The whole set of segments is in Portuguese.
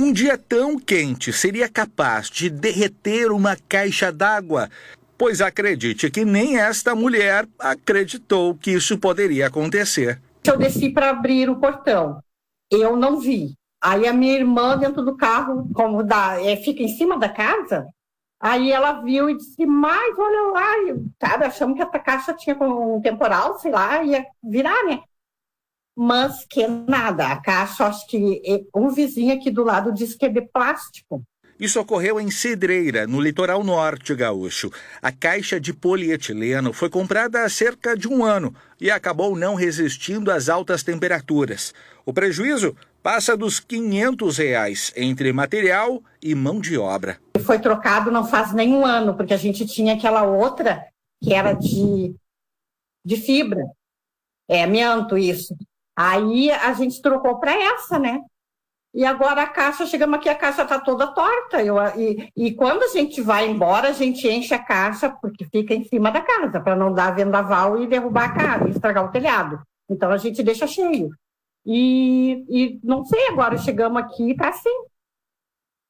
Um dia tão quente seria capaz de derreter uma caixa d'água? Pois acredite que nem esta mulher acreditou que isso poderia acontecer. Eu desci para abrir o portão, eu não vi. Aí a minha irmã dentro do carro, como fica em cima da casa, aí ela viu e disse, mas olha lá, sabe, achamos que a caixa tinha com um temporal, sei lá, ia virar, né? Mas que nada, a caixa, acho que um vizinho aqui do lado disse que é de plástico. Isso ocorreu em Cidreira, no litoral norte gaúcho. A caixa de polietileno foi comprada há cerca de um ano e acabou não resistindo às altas temperaturas. O prejuízo passa dos R$500 entre material e mão de obra. Foi trocado não faz nem um ano, porque a gente tinha aquela outra que era de fibra, amianto isso. Aí a gente trocou para essa, né? E agora a caixa, chegamos aqui, a caixa está toda torta. E quando a gente vai embora, a gente enche a caixa, porque fica em cima da casa, para não dar vendaval e derrubar a casa, e estragar o telhado. Então a gente deixa cheio. E não sei, agora chegamos aqui e está assim.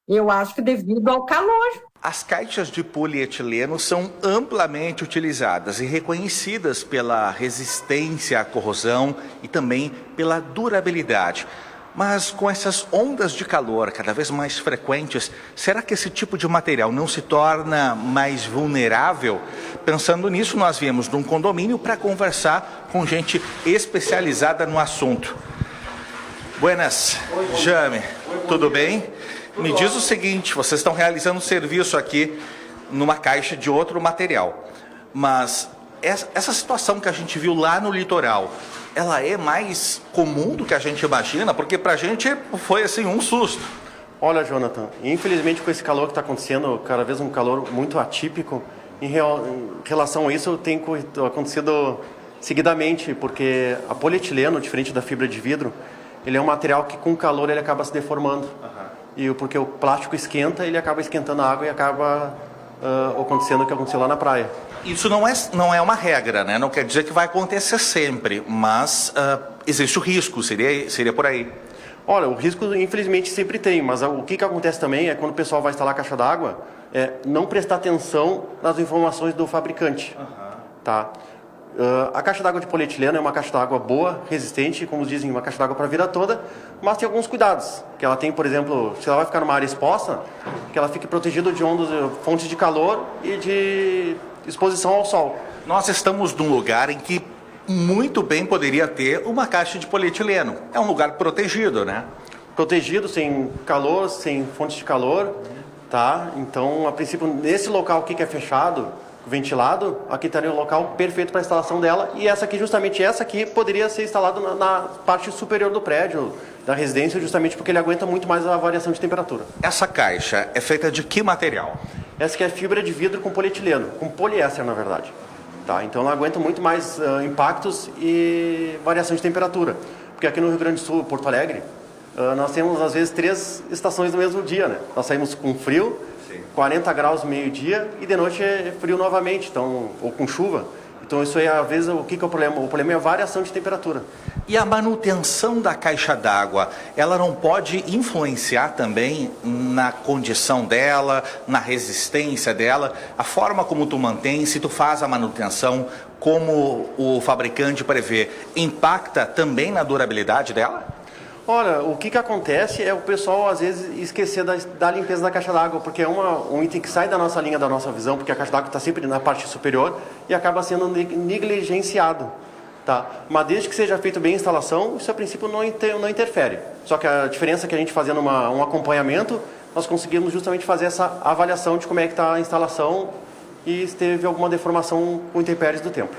Eu acho que devido ao calor. As caixas de polietileno são amplamente utilizadas e reconhecidas pela resistência à corrosão e também pela durabilidade. Mas com essas ondas de calor cada vez mais frequentes, será que esse tipo de material não se torna mais vulnerável? Pensando nisso, nós viemos num condomínio para conversar com gente especializada no assunto. Buenas, Jame, tudo bem? Me diz o seguinte, vocês estão realizando um serviço aqui numa caixa de outro material, mas essa situação que a gente viu lá no litoral, ela é mais comum do que a gente imagina? Porque pra gente foi assim um susto. Olha, Jonathan, infelizmente com esse calor que está acontecendo, cada vez um calor muito atípico, em relação a isso tem acontecido seguidamente, porque a polietileno, diferente da fibra de vidro, ele é um material que com calor ele acaba se deformando. E porque o plástico esquenta, ele acaba esquentando a água e acaba acontecendo o que aconteceu lá na praia. Isso não é uma regra, né? Não quer dizer que vai acontecer sempre, mas existe o risco, seria por aí. Olha, o risco infelizmente sempre tem, mas o que acontece também é quando o pessoal vai instalar a caixa d'água, não prestar atenção nas informações do fabricante. Tá? A caixa d'água de polietileno é uma caixa d'água boa, resistente, como dizem, uma caixa d'água para a vida toda, mas tem alguns cuidados. Que ela tem, por exemplo, se ela vai ficar numa área exposta, que ela fique protegida de ondas, fontes de calor e de exposição ao sol. Nós estamos num lugar em que muito bem poderia ter uma caixa de polietileno. É um lugar protegido, né? Protegido, sem calor, sem fontes de calor, tá? Então, a princípio, nesse local aqui que é fechado, ventilado, aqui estaria o local perfeito para a instalação dela. E essa aqui poderia ser instalada na parte superior do prédio, da residência, justamente porque ele aguenta muito mais a variação de temperatura. Essa caixa é feita de que material? Essa aqui é fibra de vidro com polietileno, com poliéster, na verdade. Tá? Então ela aguenta muito mais impactos e variação de temperatura. Porque aqui no Rio Grande do Sul, Porto Alegre, nós temos às vezes 3 estações no mesmo dia, né? Nós saímos com frio, 40 graus meio-dia e de noite é frio novamente, então, ou com chuva. Então isso aí, às vezes, o que é o problema? O problema é a variação de temperatura. E a manutenção da caixa d'água, ela não pode influenciar também na condição dela, na resistência dela, a forma como tu mantém, se tu faz a manutenção, como o fabricante prevê, impacta também na durabilidade dela? Olha, o que acontece é o pessoal às vezes esquecer da limpeza da caixa d'água, porque é um item que sai da nossa linha, da nossa visão, porque a caixa d'água está sempre na parte superior e acaba sendo negligenciado. Tá? Mas desde que seja feito bem a instalação, isso a princípio não interfere. Só que a diferença é que a gente fazendo um acompanhamento, nós conseguimos justamente fazer essa avaliação de como é que está a instalação e se teve alguma deformação com intempéries do tempo.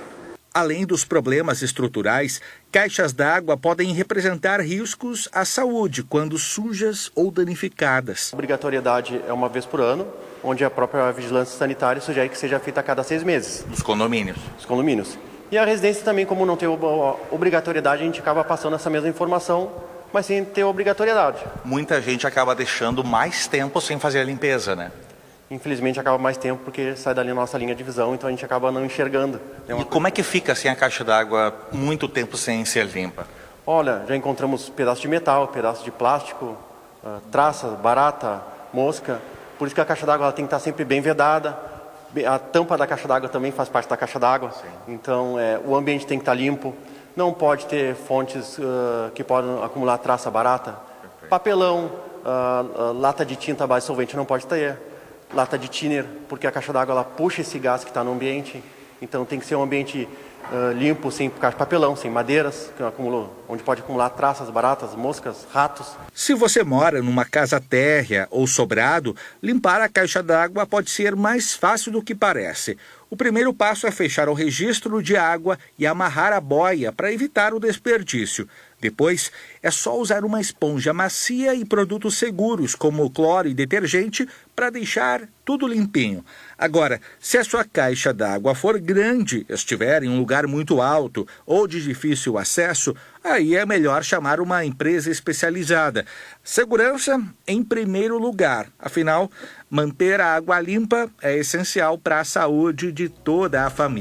Além dos problemas estruturais, caixas d'água podem representar riscos à saúde quando sujas ou danificadas. A obrigatoriedade é uma vez por ano, onde a própria vigilância sanitária sugere que seja feita a cada 6 meses. Dos condomínios. Dos condomínios. E a residência também, como não tem obrigatoriedade, a gente acaba passando essa mesma informação, mas sem ter obrigatoriedade. Muita gente acaba deixando mais tempo sem fazer a limpeza, né? Infelizmente acaba mais tempo porque sai dali a nossa linha de visão, então a gente acaba não enxergando. E como é que fica assim a caixa d'água muito tempo sem ser limpa? Olha, já encontramos pedaços de metal, pedaços de plástico, traça, barata, mosca. Por isso que a caixa d'água tem que estar sempre bem vedada. A tampa da caixa d'água também faz parte da caixa d'água. Então, o ambiente tem que estar limpo. Não pode ter fontes que podem acumular traça barata. Perfeito. Papelão, lata de tinta à base de solvente não pode ter. Lata de thinner, porque a caixa d'água ela puxa esse gás que está no ambiente. Então tem que ser um ambiente limpo, sem papelão, sem madeiras, onde pode acumular traças, baratas, moscas, ratos. Se você mora numa casa térrea ou sobrado, limpar a caixa d'água pode ser mais fácil do que parece. O primeiro passo é fechar o registro de água e amarrar a boia para evitar o desperdício. Depois, é só usar uma esponja macia e produtos seguros, como cloro e detergente, para deixar tudo limpinho. Agora, se a sua caixa d'água for grande, estiver em um lugar muito alto ou de difícil acesso, aí é melhor chamar uma empresa especializada. Segurança em primeiro lugar. Afinal, manter a água limpa é essencial para a saúde de toda a família.